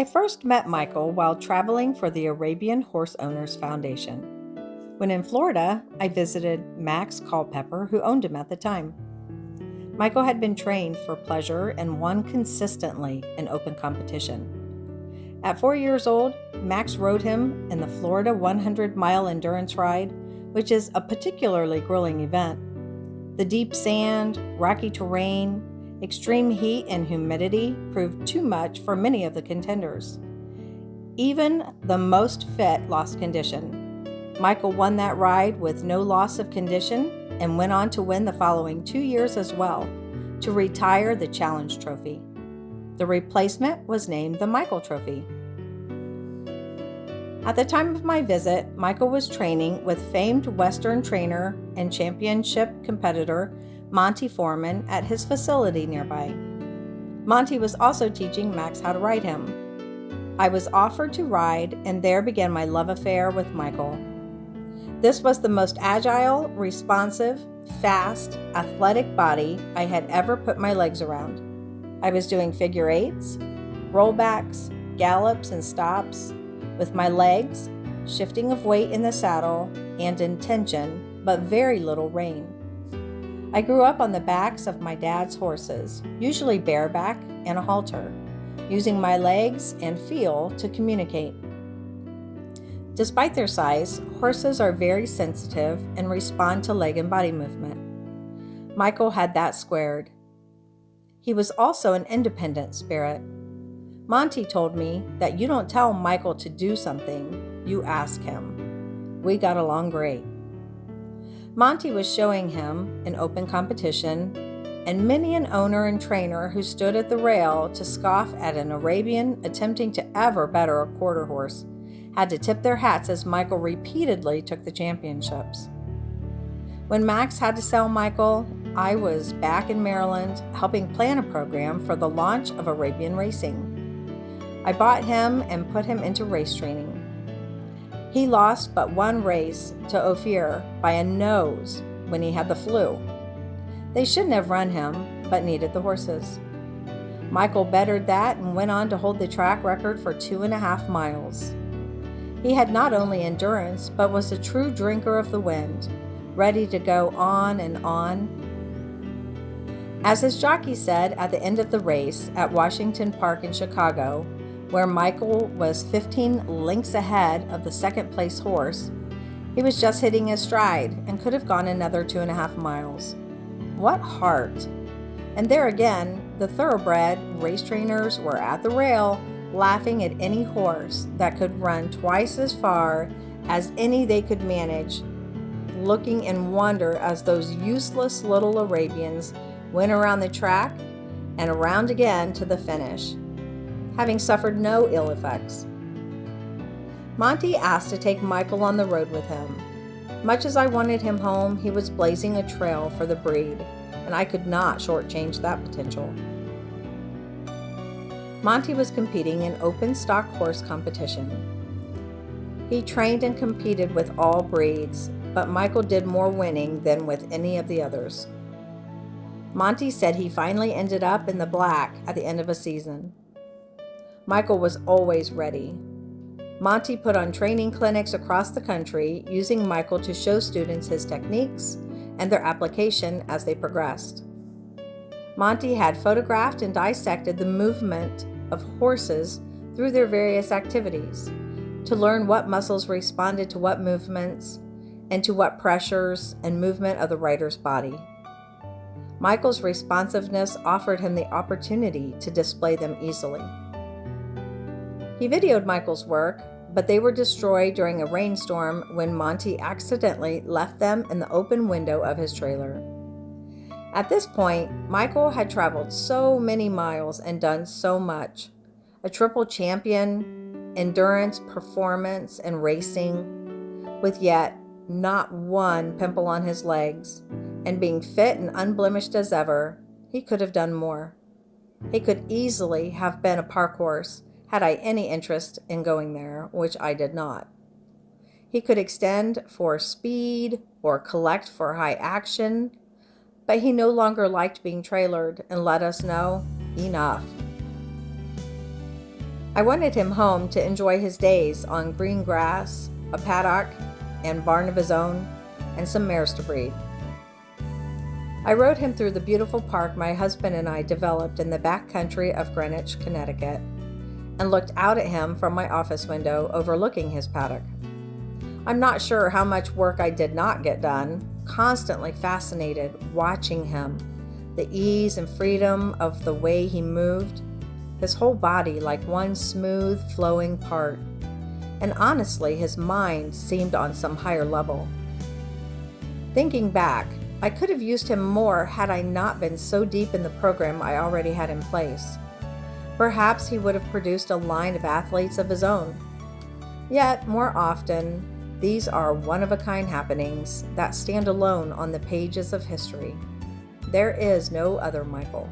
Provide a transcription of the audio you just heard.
I first met Michael while traveling for the Arabian Horse Owners Foundation. When in Florida, I visited Max Culpepper, who owned him at the time. Michael had been trained for pleasure and won consistently in open competition. At 4 years old, Max rode him in the Florida 100-mile endurance ride, which is a particularly grueling event. The deep sand, rocky terrain, extreme heat and humidity proved too much for many of the contenders. Even the most fit lost condition. Michael won that ride with no loss of condition and went on to win the following 2 years as well, to retire the Challenge Trophy. The replacement was named the Michael Trophy. At the time of my visit, Michael was training with famed Western trainer and championship competitor Monty Foreman at his facility nearby. Monty was also teaching Max how to ride him. I was offered to ride, and there began my love affair with Michael. This was the most agile, responsive, fast, athletic body I had ever put my legs around. I was doing figure eights, rollbacks, gallops, and stops with my legs, shifting of weight in the saddle, and in tension, but very little rein. I grew up on the backs of my dad's horses, usually bareback and a halter, using my legs and feel to communicate. Despite their size, horses are very sensitive and respond to leg and body movement. Michael had that squared. He was also an independent spirit. Monty told me that you don't tell Michael to do something, you ask him. We got along great. Monty was showing him in open competition, and many an owner and trainer who stood at the rail to scoff at an Arabian attempting to ever better a quarter horse had to tip their hats as Michael repeatedly took the championships. When Max had to sell Michael, I was back in Maryland helping plan a program for the launch of Arabian racing. I bought him and put him into race training. He lost but one race to Ophir by a nose when he had the flu. They shouldn't have run him, but needed the horses. Michael bettered that and went on to hold the track record for 2.5 miles. He had not only endurance, but was a true drinker of the wind, ready to go on and on. As his jockey said at the end of the race at Washington Park in Chicago, where Michael was 15 lengths ahead of the second-place horse, he was just hitting his stride and could have gone another 2.5 miles. What heart! And there again, the thoroughbred race trainers were at the rail laughing at any horse that could run twice as far as any they could manage, looking in wonder as those useless little Arabians went around the track and around again to the finish, having suffered no ill effects. Monty asked to take Michael on the road with him. Much as I wanted him home, he was blazing a trail for the breed, and I could not shortchange that potential. Monty was competing in open stock horse competition. He trained and competed with all breeds, but Michael did more winning than with any of the others. Monty said he finally ended up in the black at the end of a season. Michael was always ready. Monty put on training clinics across the country, using Michael to show students his techniques and their application as they progressed. Monty had photographed and dissected the movement of horses through their various activities to learn what muscles responded to what movements and to what pressures and movement of the rider's body. Michael's responsiveness offered him the opportunity to display them easily. He videoed Michael's work, but they were destroyed during a rainstorm when Monty accidentally left them in the open window of his trailer. At this point, Michael had traveled so many miles and done so much. A triple champion, endurance, performance, and racing, with yet not one pimple on his legs, and being fit and unblemished as ever, he could have done more. He could easily have been a park horse, had I any interest in going there, which I did not. He could extend for speed or collect for high action, but he no longer liked being trailered and let us know, enough. I wanted him home to enjoy his days on green grass, a paddock and barn of his own, and some mares to breed. I rode him through the beautiful park my husband and I developed in the back country of Greenwich, Connecticut, and looked out at him from my office window overlooking his paddock. I'm not sure how much work I did not get done, constantly fascinated watching him, the ease and freedom of the way he moved, his whole body like one smooth, flowing part. And honestly, his mind seemed on some higher level. Thinking back, I could have used him more had I not been so deep in the program I already had in place. Perhaps he would have produced a line of athletes of his own. Yet, more often, these are one-of-a-kind happenings that stand alone on the pages of history. There is no other Michael.